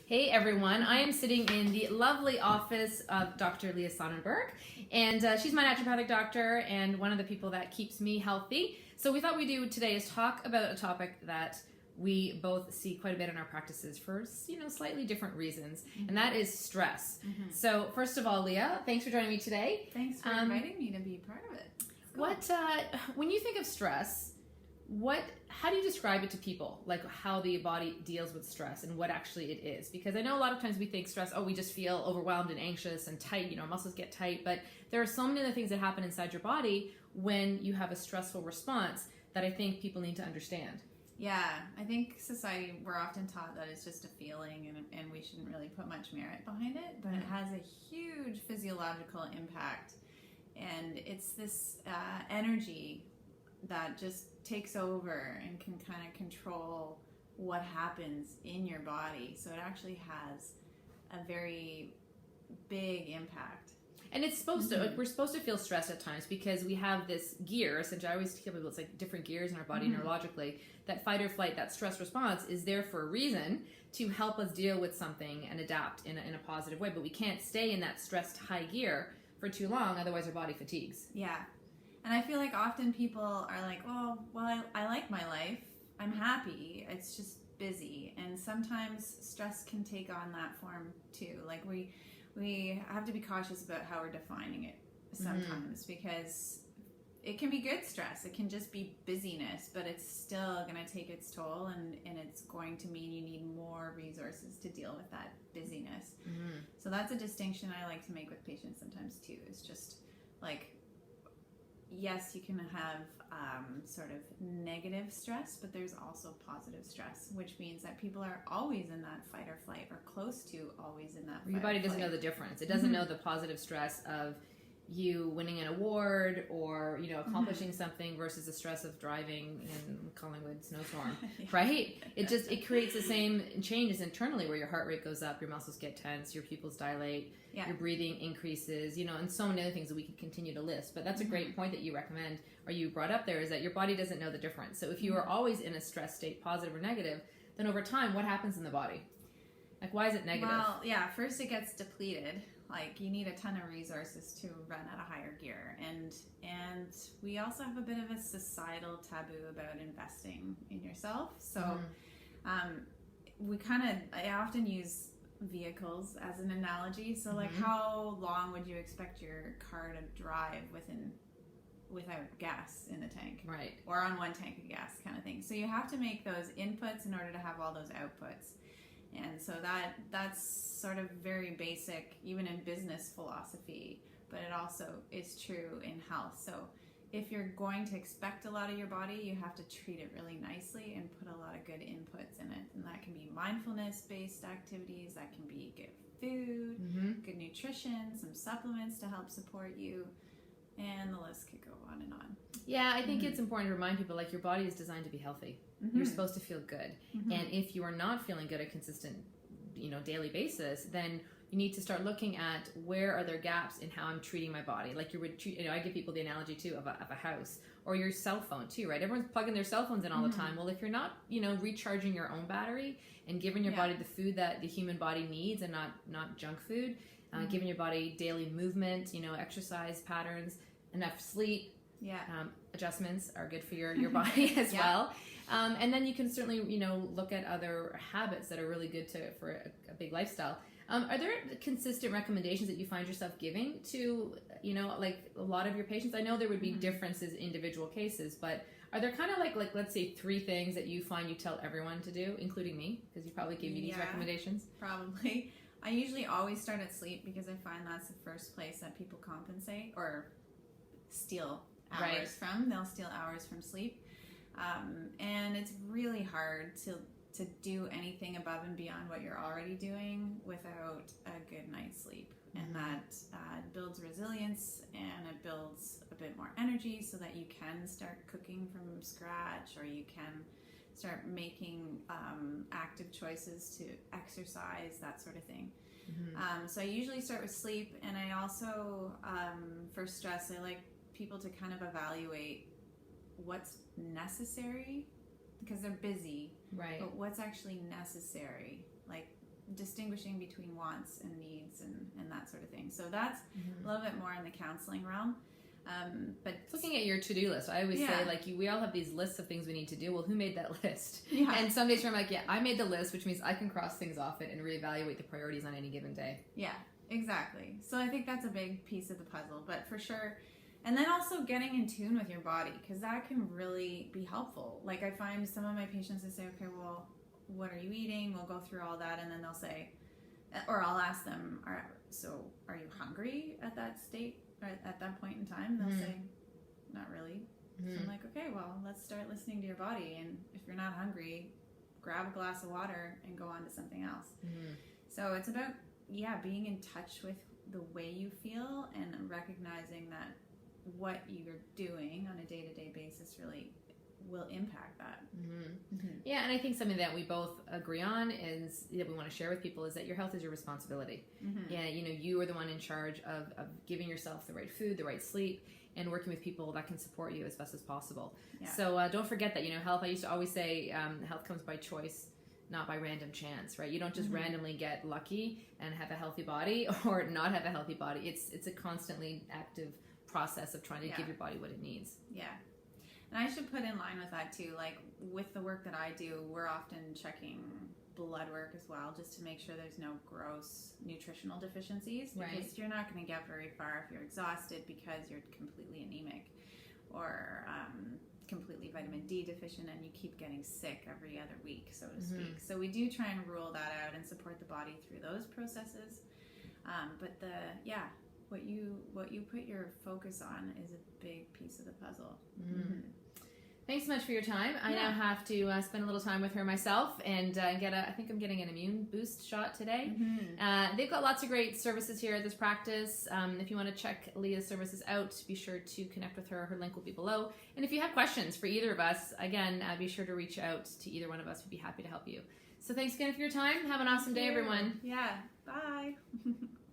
Hey everyone, I am sitting in the lovely office of Dr. Lia Sonnenburg, and she's my naturopathic doctor and one of the people that keeps me healthy. So we thought we'd do today is talk about a topic that we both see quite a bit in our practices for, slightly different reasons, and that is stress. So first of all, Lia, thanks for joining me today. Thanks for inviting me to be part of it. When you think of stress, how do you describe it to people? Like how the body deals with stress and what actually it is? Because I know a lot of times we think stress, we just feel overwhelmed and anxious and tight, our muscles get tight, but there are so many other things that happen inside your body when you have a stressful response that I think people need to understand. Yeah, I think society, we're often taught that it's just a feeling and we shouldn't really put much merit behind it, but it has a huge physiological impact. And it's this energy that just takes over and can kind of control what happens in your body. So it actually has a very big impact. And it's supposed to, we're supposed to feel stressed at times because we have this gear, essentially I always tell people it's like different gears in our body neurologically, that fight or flight, that stress response is there for a reason to help us deal with something and adapt in a positive way. But we can't stay in that stressed high gear for too long, otherwise our body fatigues. Yeah. And I feel like often people are like, I like my life. I'm happy. It's just busy. And sometimes stress can take on that form too. Like we have to be cautious about how we're defining it sometimes because it can be good stress. It can just be busyness, but it's still going to take its toll and it's going to mean you need more resources to deal with that busyness. So that's a distinction I like to make with patients sometimes too. It's just like, yes, you can have sort of negative stress, but there's also positive stress, which means that people are always in that fight or flight or close to always in that fight Your body or doesn't flight. know the difference. It doesn't know the positive stress of you winning an award or, accomplishing something versus the stress of driving in Collingwood snowstorm, right? It creates the same changes internally where your heart rate goes up, your muscles get tense, your pupils dilate, your breathing increases, and so many other things that we could continue to list. But that's a great point that you recommend or you brought up there is that your body doesn't know the difference. So if you are always in a stress state, positive or negative, then over time, what happens in the body? Like, why is it negative? Well, yeah, first it gets depleted. Like, you need a ton of resources to run at a higher gear. And we also have a bit of a societal taboo about investing in yourself. So I often use vehicles as an analogy. So, like, how long would you expect your car to drive without gas in the tank? Right. Or on one tank of gas kind of thing. So you have to make those inputs in order to have all those outputs. And so that's sort of very basic, even in business philosophy, but it also is true in health. So if you're going to expect a lot of your body, you have to treat it really nicely and put a lot of good inputs in it. And that can be mindfulness-based activities, that can be good food, good nutrition, some supplements to help support you, and the list could go on and on. Yeah, I think it's important to remind people, like, your body is designed to be healthy. You're supposed to feel good. And if you are not feeling good at a consistent, daily basis, then you need to start looking at where are there gaps in how I'm treating my body. Like you would treat, I give people the analogy too of a house or your cell phone too, right? Everyone's plugging their cell phones in all the time. Well, if you're not, recharging your own battery and giving your body the food that the human body needs and not junk food, giving your body daily movement, exercise patterns, enough sleep, adjustments are good for your body as well. And then you can certainly, look at other habits that are really good for a big lifestyle. Are there consistent recommendations that you find yourself giving to, like a lot of your patients? I know there would be differences in individual cases, but are there kind of like let's say 3 things that you find you tell everyone to do, including me, because you probably gave me these recommendations? Probably. I usually always start at sleep because I find that's the first place that people compensate or steal hours from. They'll steal hours from sleep. And it's really hard to do anything above and beyond what you're already doing without a good night's sleep. And that builds resilience and it builds a bit more energy so that you can start cooking from scratch or you can start making active choices to exercise, that sort of thing. So I usually start with sleep, and I also, for stress, I like people to kind of evaluate what's necessary because they're busy, right? But what's actually necessary? Like distinguishing between wants and needs and that sort of thing. So that's a little bit more in the counseling realm. But it's looking at your to-do list. I always say, like, we all have these lists of things we need to do. Well, who made that list? Yeah. And some days I'm like, yeah, I made the list, which means I can cross things off it and reevaluate the priorities on any given day. Yeah, exactly. So I think that's a big piece of the puzzle, but for sure. And then also getting in tune with your body, because that can really be helpful. Like, I find some of my patients, they say, okay, well, what are you eating? We'll go through all that, and then they'll say, or I'll ask them, are you hungry at that state? At that point in time, they'll say, not really. So I'm like, okay, well, let's start listening to your body, and if you're not hungry, grab a glass of water and go on to something else. So it's about, being in touch with the way you feel and recognizing that what you're doing on a day-to-day basis really will impact that. Yeah, and I think something that we both agree on is that we want to share with people is that your health is your responsibility. Yeah, you are the one in charge of giving yourself the right food, the right sleep, and working with people that can support you as best as possible. Yeah. So don't forget that, health, I used to always say health comes by choice, not by random chance, right? You don't just randomly get lucky and have a healthy body or not have a healthy body. It's a constantly active process of trying to give your body what it needs. Yeah. And I should put in line with that too, like with the work that I do, we're often checking blood work as well, just to make sure there's no gross nutritional deficiencies, because you're not going to get very far if you're exhausted because you're completely anemic or completely vitamin D deficient and you keep getting sick every other week, so to speak. So we do try and rule that out and support the body through those processes. But what you put your focus on is a big piece of the puzzle. Thanks so much for your time. I now have to spend a little time with her myself and I think I'm getting an immune boost shot today. They've got lots of great services here at this practice. If you want to check Lia's services out, be sure to connect with her. Her link will be below. And if you have questions for either of us, again, be sure to reach out to either one of us. We'd be happy to help you. So thanks again for your time. Have an awesome day, everyone. Yeah. Bye.